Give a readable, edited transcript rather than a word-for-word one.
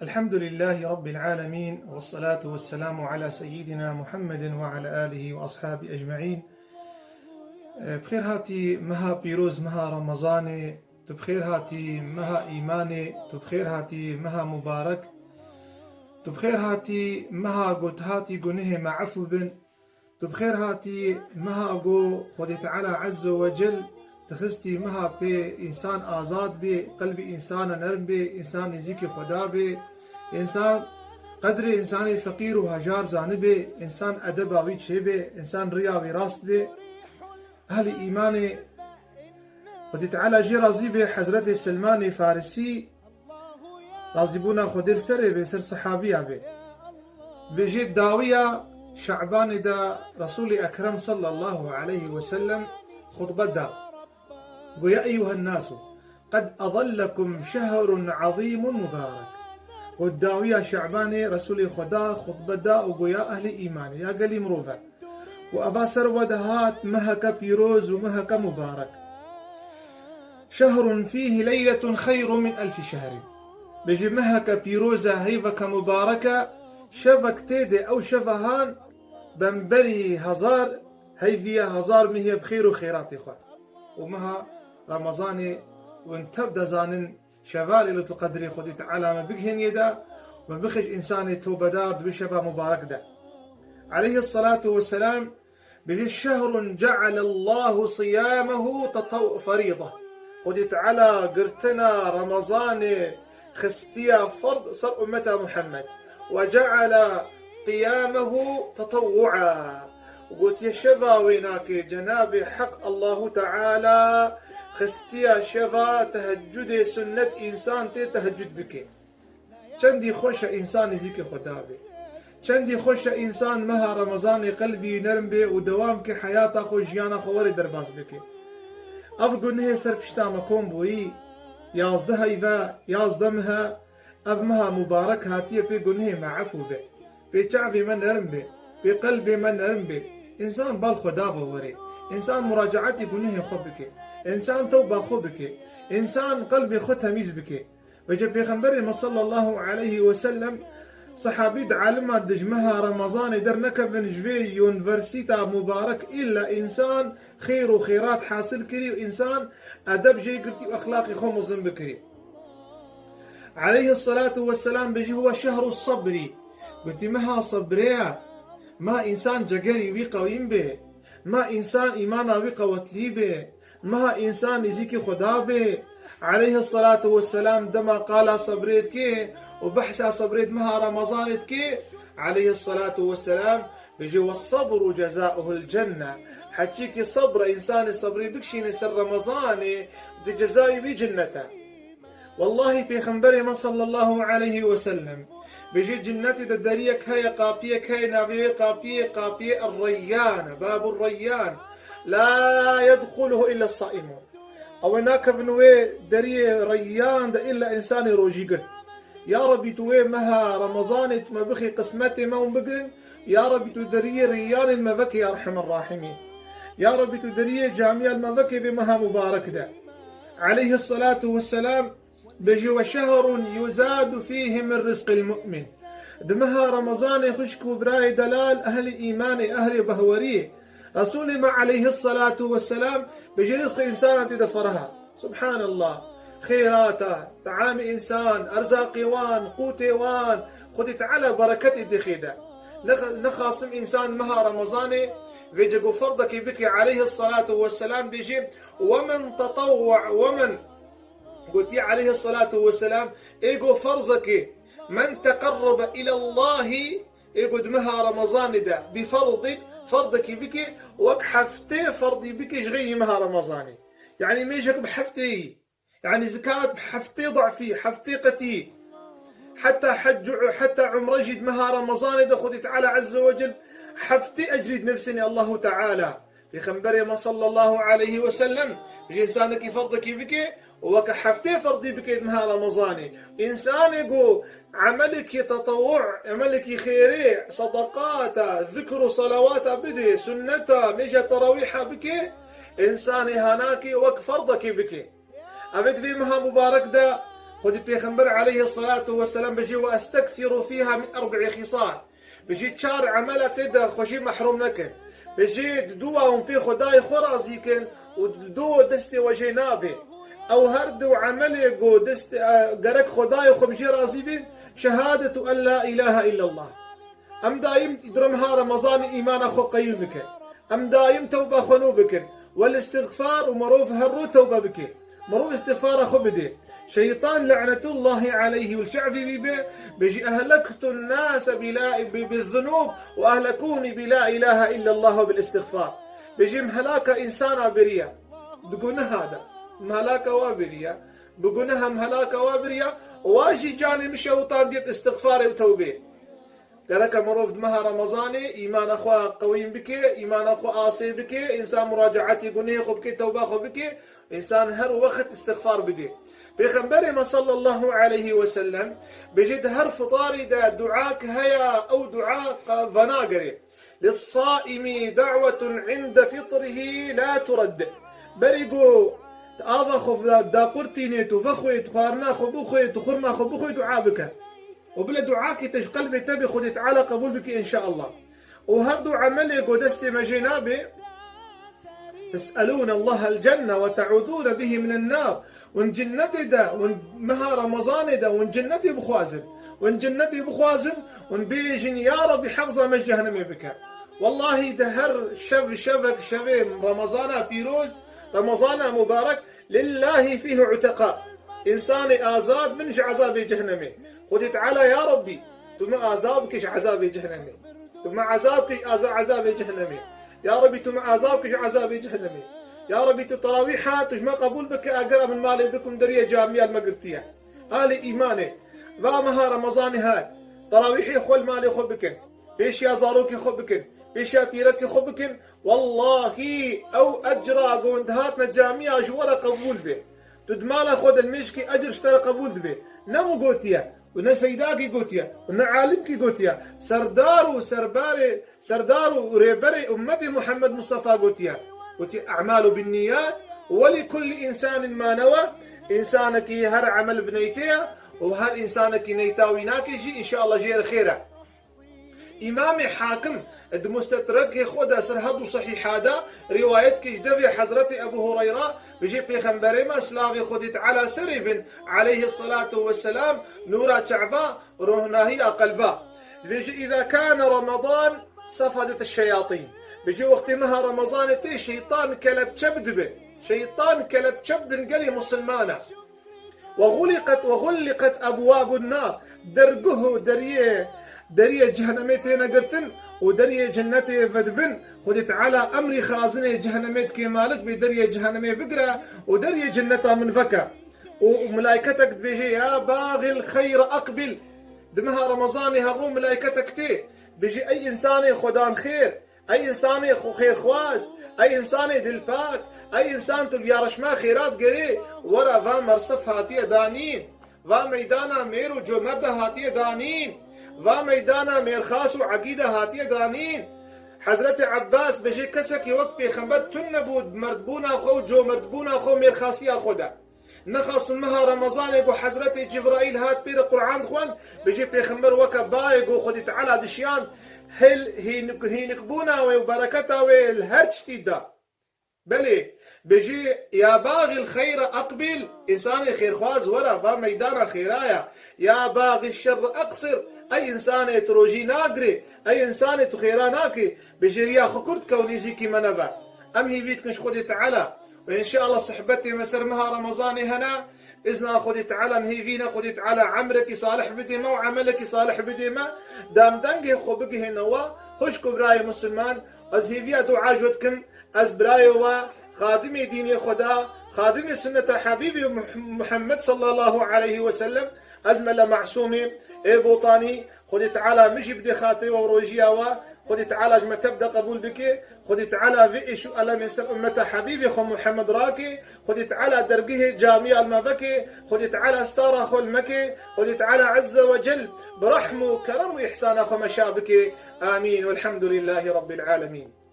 الحمد لله رب العالمين، والصلاة والسلام على سيدنا محمد وعلى آله وأصحابه أجمعين. بخير هاتي مها بيروز مها رمضان، تبخير هاتي مها إيماني، تبخير هاتي مها مبارك، تبخير هاتي مها قوت هاتي قنه معفو بن، تبخير هاتي مها قو خد تعالى عز وجل تخستي مها بي إنسان آزاد بي قلب إنسان نرم بي إنسان يزيكي خدا بي إنسان قدر إنساني فقير وهجار زانبي إنسان أدباوي تشيبي إنسان رياوي راست بي أهل إيماني خد تعالى جي رازي بي حضرت سلمان فارسي رازيبونا خدير سري بي سر صحابية بي بجيت داوية شعبان دا رسول أكرم صلى الله عليه وسلم خطبة دا ويا أيها الناس قد أظلكم شهر عظيم مبارك. والداوية شعباني رسول خدا خطبة دا ويا أهل إيماني يا قلي مروفة وأباسر ودهات مهك بيروز ومهك مبارك، شهر فيه ليلة خير من 1000 شهر. بجي مهك بيروزة هيفك مباركة شفك تيدي أو شفهان بنبري هزار هيفيا هزار مهي بخير وخيرات إخوة ومها رمضاني وانتبدا زانن شفال إلو تقدري خدي تعالى ما بقهن يدا وما بخش إنساني توبة دار بشفا مبارك دا عليه الصلاة والسلام. بجي شهر جعل الله صيامه فريضة خدي تعالى قرتنا رمضاني خستيا فرض صر أمة محمد وجعل قيامه تطوعا وقلت يا شفا ويناك جناب حق الله تعالى خستيا شفا تهجد سنة إنسان تهجد بك چندي خوش إنسان يزيك خدابي چندي خوش إنسان مها رمضان قلبي نرم بي ودوام كي حياته خو جيانا خواري درباز بك أفقل نهي سر بشتام كوم بوي يازده إيفا يازدمها أفمها مبارك هاتيه بي قنه معفو بي بشعبي من نرم بي بقلبي من نرم بي إنسان بالخدابه وري إنسان مراجعتي قنه خبك إنسان توبة خبك إنسان قلبي خو تميز بك. وجب بيغمبري صلى الله عليه وسلم صحابي عالمة دجمها رمضان در نكب جوي يونفرسيتا مبارك إلا إنسان خير وخيرات حاصل كري وإنسان أدب جي قرتي وأخلاقي خو مظن بكري عليه الصلاة والسلام. بيجي هو شهر الصبر قلت مها صبريا ما إنسان جقري ويقا وينبي ما إنسان إيمانا ويقا وتليبي ما إنسان يزيكي خدابي عليه الصلاة والسلام. دما قال صبريت كي وبحثا صبريت مها رمضانت كي عليه الصلاة والسلام. بيجي والصبر جزاؤه الجنة حكيكي صبر إنسان صبري بكشيني سر رمضاني دي جزائي بجنته. والله بيخنبري صلى الله عليه وسلم بيجي جنتي ددريك هي قابيك هي نابيه قابيه الريان باب الريان لا يدخله إلا الصائمون أو هناك بنوي دري ريان ده إلا إنسان روجي قرت يا ربي توي مها رمضان ما بخي قسمتي ما بقرن يا ربي تدري ريان المذكي يا أرحم الراحمين يا ربي تدري جامع المذكي بمها مبارك ده عليه الصلاة والسلام. بيجي وشهر يزاد فيه من رزق المؤمن دمها رمضان يخشك براي دلال أهل إيماني أهل بهوريه رسول ما عليه الصلاة والسلام. بيجي رزق إنسان تدفرها سبحان الله خيراتا طعام إنسان أرزاقي وان قوتي وان خدي تعالى بركتي دخيدة نخاصم إنسان مها رمضاني بيجي فرضك بك عليه الصلاة والسلام. بيجي ومن تطوع ومن قلت يا عليه الصلاة والسلام إيقو فرزك من تقرب إلى الله إيقو دمها رمضان دا بفرض فرضك بك وكحفتي فرضي بك شغي مها رمضاني يعني ميجك بحفتي يعني زكاة بحفتي ضعفي حفتي قتي حتى حج حتى عمر جد مها رمضان دا خذي تعالى عز وجل حفتي أجرد نفسني الله تعالى في خنبري ما صلى الله عليه وسلم إنسانك فرضك بك وكحفتي فرضي بك مها رمضاني إنسان يقول عملك تطوع عملك خيري صدقات ذكر صلوات بدي سنة ميجا تراويح بك إنسان هناك وك فرضك بك أبد في مها مبارك دا خود پیغمبر عليه الصلاة والسلام بجي واستكثر فيها من 4 خصال. بجي تشار عملة تدا خوشي محروم نكن. بجي دوا ومبي خداي خرازي كن ودو دستي وجنابي او هردو عملي قو دست قرك خداي خبجي رازي بين شهادة ان لا اله الا الله. ام دايم درمها رمضان ايمان اخو قيوم بك. ام دايم توبة خنو بك والاستغفار ومروف هرو توبة بك مروف استغفار اخو بدي. شيطان لعنة الله عليه والشعبي بيجي أهلكت الناس بالذنوب وأهلكوني بلا إله إلا الله بالاستغفار. بيجي مهلاك إنسانا بريا بقولنا هذا مهلاك وابريا بقولناها مهلاك وابريا واجي جاني مشوطان ديب استغفار وتوبة. قالك مروف دمها رمضاني إيمان أخوة قويم بك إيمان أخوة آسي بك إنسان مراجعتي قنيه خبك توبة خبك إنسان هر وقت استغفار بدي. بيغمبري ما صلى الله عليه وسلم بجد هر فطاري دا دعاك هيا أو دعاء فناقري للصائم دعوة عند فطره لا ترد. بريقو آفا خف دا قرتينيتو فخويت خارنا خبوخويت خرما خبوخويت دعاء بك وبلا دعاك تشقل بتبي خدت على قبول بك إن شاء الله. وهردو عملي قدستي مجينابي تسألون الله الجنة وتعوذون به من النار. وان جنتي دا وان مها رمضان دا وان جنتي بخوازن وان جنتي بخوازن وان بيجن يا ربي حفظة مش جهنمي بك. والله دهر شبك شبيم رمضان بيروز رمضان مبارك لله فيه عتقاء إنساني آزاد منش عذاب جهنمي. خدت على يا ربي ثم عذابكش عذاب جهنمي ثم عذابك عذاب جهنمي يا ربي ثم عذابكش عذاب جهنمي يا ربي تراويحات ما قبول بك أقرأ من مالي بكم درية جامية المقرتية آلي إيماني وامها رمضاني هاي تراويحي خول مالي خبكن بيش يا زاروكي خبكن بيش يا بيركي خبكن والله أو أجرى قوندهاتنا جامية جولا قبول به تدمالا خود المشكي أجر اشترى قبول به نمو قوتيا ونا سيداكي قوتيا ونا عالمكي قوتيا سردارو وريبري أمتي محمد مصطفى قوتيا أعمال بالنيات ولكل إنسان ما نوى. إنسانك هر عمل بنيتيا وهر إنسانك نيتاويناك جي إن شاء الله جير خيرا. إمام حاكم المستدرك خدا سرهد صحيح هذا روايتك جدفي حضرة أبو هريرة بجي بيغمبري ما سلاغي خدت على سرب عليه الصلاة والسلام نورا شعبا روحنا هي قلبا. بيجي إذا كان رمضان صفدت الشياطين. بيجي وقت مها رمضان تي شيطان كلب شبد به شيطان كلب شبد قلي مسلمانا وغلقت أبواب النار درقه دريه جهنميتين قرتن ودريه جنتي فدبن خدت على أمري خازني جهنميت كمالك بدريه جهنمي بقرة ودريه جنتها من فكا. وملائكتك بيجي يا باغي الخير أقبل دمها رمضاني هرو ملائكتك تي بيجي أي إنساني خدان خير أي إنساني خير خواز أي إنساني دلباك أي إنسان تلقى ما خيرات قري ورا فا مرصف هاتيه دانين فا ميدانا ميرو جو مرد هاتيه دانين فا ميدانا مير خاص وعقيدة هاتيه دانين. حضرت عباس بجي كسك وقت بيخمبر تنبود مردبونا خو جو مردبونا خو مير خاصية خدا نخص مها رمضان يقو حضرت جبرائيل هات بير القرآن خوان بجي بيخمبر وكا با يقو خدت على دشيان هي نكبونا وبركتها والهرج تيدا بلي بيجي يا باغي الخير أقبل إنسان خير خواز ورا با ميدان خيرايا يا باغي الشر أقصر أي إنسان تروجي ناقري أي إنسان تخيراناكي بيجي ريا خكرت كونيزيكي منبا أم هي بيتكنش خدي تعالى. وإن شاء الله صحبتي مسرمها رمضاني هنا إذن خدي تعالى مهي فينا خدي تعالى عمرك صالح بديما وعملك صالح بديما دام دنجي خبقه نوا خشكو براي مسلمان از هيفيا دعا جودكم از براي خادمي ديني خدا خادمي سنة حبيبي محمد صلى الله عليه وسلم أزمل معصومي بوطاني خدي تعالى مش بدي خاطري وروجيا خدي تعالى جمع تبدا قبول بك خدي تعالى في شو ألا من سر أمته حبيبي خو محمد راكي خدي تعالى درقه جامع المبكي خدي تعالى استار خو المكي خدي تعالى عز وجل برحمه وكرم وإحسان خو مشابك آمين والحمد لله رب العالمين.